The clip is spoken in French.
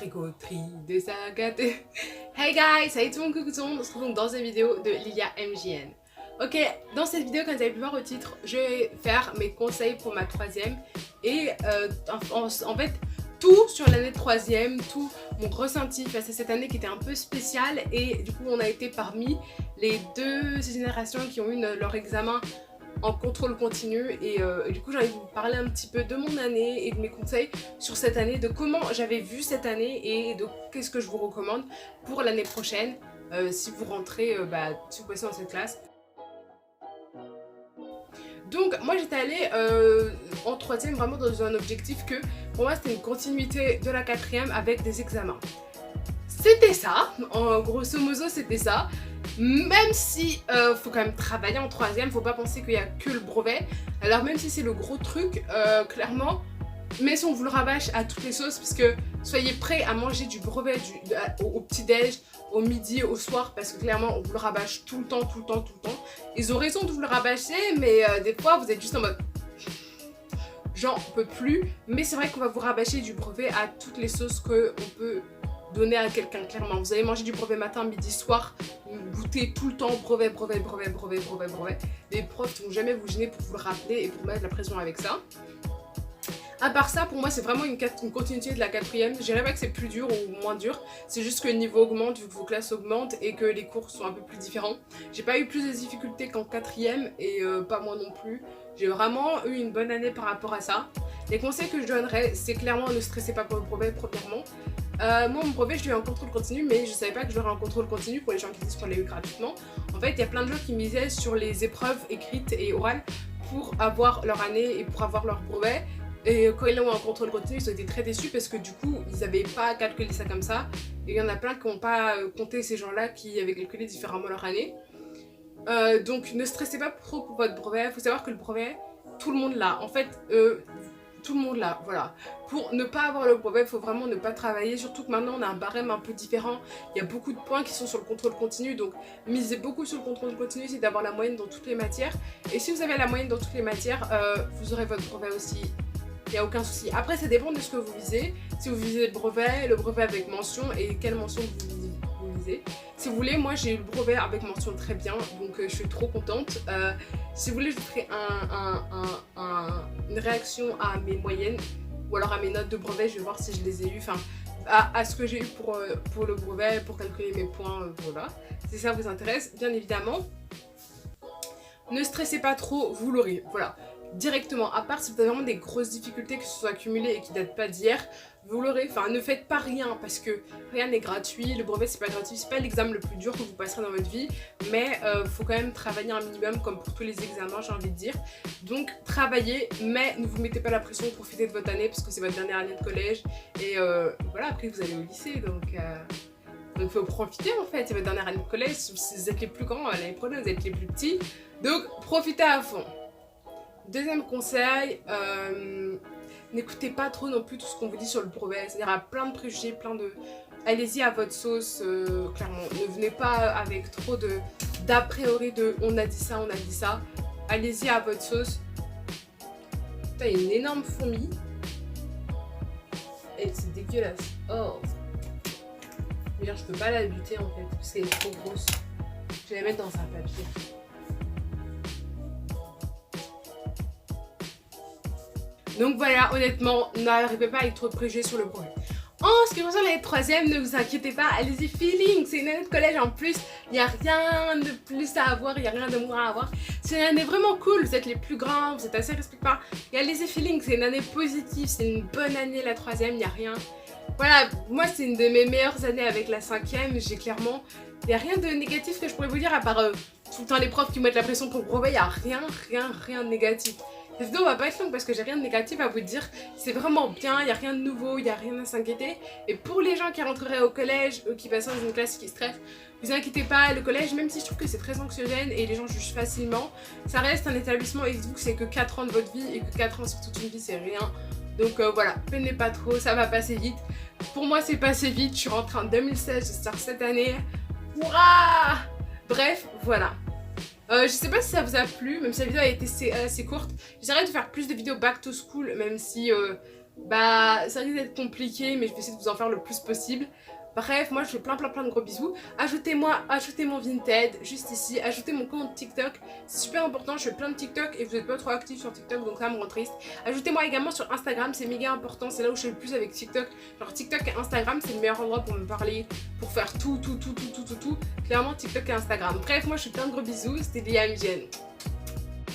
Tricoterie des Agathées. Hey guys, salut tout le monde, coucou tout le monde, on se retrouve donc dans une vidéo de Lilia MJN. Ok, dans cette vidéo, comme vous avez pu voir au titre, je vais faire mes conseils pour ma troisième. Et en fait, tout sur l'année de troisième, tout mon ressenti face à cette année qui était un peu spéciale. Et du coup, on a été parmi les deux générations qui ont eu leur examen en contrôle continu et du coup j'ai envie de vous parler un petit peu de mon année et de mes conseils sur cette année, de comment j'avais vu cette année et de qu'est-ce que je vous recommande pour l'année prochaine si vous rentrez, si vous passez dans cette classe. Donc moi j'étais allée en troisième vraiment dans un objectif que pour moi c'était une continuité de la quatrième avec des examens. C'était ça, en grosso modo c'était ça. Même si faut quand même travailler en troisième, faut pas penser qu'il y a que le brevet. Alors même si c'est le gros truc, clairement, mais si on vous le rabâche à toutes les sauces, parce que soyez prêts à manger du brevet au petit-déj, au midi, au soir, parce que clairement on vous le rabâche tout le temps, tout le temps, tout le temps. Ils ont raison de vous le rabâcher, mais des fois vous êtes juste en mode... J'en peux plus, mais c'est vrai qu'on va vous rabâcher du brevet à toutes les sauces qu'on peut donner à quelqu'un, clairement. Vous allez manger du brevet matin, midi, soir, goûter tout le temps brevet. Les profs ne vont jamais vous gêner pour vous le rappeler et pour mettre la pression avec ça. À part ça, pour moi, c'est vraiment une continuité de la quatrième. Je dirais pas que c'est plus dur ou moins dur. C'est juste que le niveau augmente, vu que vos classes augmentent et que les cours sont un peu plus différents. J'ai pas eu plus de difficultés qu'en quatrième et pas moi non plus. J'ai vraiment eu une bonne année par rapport à ça. Les conseils que je donnerais, c'est clairement ne stressez pas pour le brevet, premièrement. Moi, mon brevet, je l'ai eu en contrôle continu, mais je savais pas que je l'aurais en contrôle continu pour les gens qui disent qu'on l'a eu gratuitement. En fait, il y a plein de gens qui misaient sur les épreuves écrites et orales pour avoir leur année et pour avoir leur brevet. Et quand ils l'ont eu en contrôle continu, ils ont été très déçus parce que du coup, ils n'avaient pas calculé ça comme ça. Et il y en a plein qui n'ont pas compté ces gens-là qui avaient calculé différemment leur année. Donc, ne stressez pas trop pour votre brevet. Il faut savoir que le brevet, tout le monde l'a. En fait, tout le monde l'a, voilà. Pour ne pas avoir le brevet, il faut vraiment ne pas travailler, surtout que maintenant on a un barème un peu différent. Il y a beaucoup de points qui sont sur le contrôle continu, donc misez beaucoup sur le contrôle continu, c'est d'avoir la moyenne dans toutes les matières. Et si vous avez la moyenne dans toutes les matières, vous aurez votre brevet aussi, il n'y a aucun souci. Après, ça dépend de ce que vous visez. Si vous visez le brevet avec mention et quelle mention vous visez. Si vous voulez, moi j'ai eu le brevet avec mention très bien, donc je suis trop contente. Si vous voulez, je vous ferai une réaction à mes moyennes ou alors à mes notes de brevet. Je vais voir si je les ai eues, enfin à ce que j'ai eu pour le brevet, pour calculer mes points, voilà. Si ça vous intéresse, bien évidemment. Ne stressez pas trop, vous l'aurez, voilà. Directement, à part si vous avez vraiment des grosses difficultés qui se sont accumulées et qui datent pas d'hier, vous l'aurez. Enfin, ne faites pas rien parce que rien n'est gratuit. Le brevet, c'est pas gratuit, c'est pas l'examen le plus dur que vous passerez dans votre vie, mais faut quand même travailler un minimum comme pour tous les examens, j'ai envie de dire. Donc, travaillez, mais ne vous mettez pas la pression, profitez de votre année parce que c'est votre dernière année de collège et voilà, après vous allez au lycée, donc il faut profiter en fait, c'est votre dernière année de collège. Si vous êtes les plus grands, l'année prochaine vous êtes les plus petits, donc profitez à fond. Deuxième conseil, n'écoutez pas trop non plus tout ce qu'on vous dit sur le brevet, c'est-à-dire à plein de préjugés, allez-y à votre sauce, clairement. Ne venez pas avec trop d'a priori de on a dit ça, allez-y à votre sauce. Putain, il y a une énorme fourmi. Et c'est dégueulasse. Oh. D'ailleurs, je peux pas la buter en fait, parce qu'elle est trop grosse. Je vais la mettre dans un papier. Donc voilà, honnêtement, n'arrivez pas avec trop de préjugés sur le brevet. En ce qui concerne l'année de troisième, ne vous inquiétez pas, allez-y feeling, c'est une année de collège en plus, il n'y a rien de plus à avoir, il n'y a rien de moins à avoir. C'est une année vraiment cool, vous êtes les plus grands, vous êtes assez respectables, et allez-y feeling, c'est une année positive, c'est une bonne année la troisième, il n'y a rien. Voilà, moi c'est une de mes meilleures années avec la cinquième, il n'y a rien de négatif que je pourrais vous dire à part tout le temps les profs qui mettent la pression pour le brevet, il n'y a rien de négatif. Cette vidéo va pas être longue parce que j'ai rien de négatif à vous dire, c'est vraiment bien, il n'y a rien de nouveau, il n'y a rien à s'inquiéter. Et pour les gens qui rentreraient au collège ou qui passent dans une classe qui stresse, vous inquiétez pas, le collège, même si je trouve que c'est très anxiogène et les gens jugent facilement, ça reste un établissement et dites-vous que c'est que 4 ans de votre vie et que 4 ans sur toute une vie c'est rien. Donc voilà, peinez pas trop, ça va passer vite. Pour moi c'est passé vite, je suis rentrée en 2016, je sors cette année. Hurrah! Bref, voilà. Je sais pas si ça vous a plu, même si la vidéo a été assez courte. J'essaierai de faire plus de vidéos back to school, même si bah ça risque d'être compliqué, mais je vais essayer de vous en faire le plus possible. Bref, moi je fais plein de gros bisous. Ajoutez-moi, ajoutez mon Vinted juste ici, ajoutez mon compte TikTok, c'est super important, je fais plein de TikTok et vous n'êtes pas trop actifs sur TikTok donc ça me rend triste. Ajoutez-moi également sur Instagram, c'est méga important, c'est là où je fais le plus avec TikTok. Genre TikTok et Instagram c'est le meilleur endroit pour me parler, pour faire tout. Clairement TikTok et Instagram. Bref, moi je fais plein de gros bisous, c'était Lia MGN.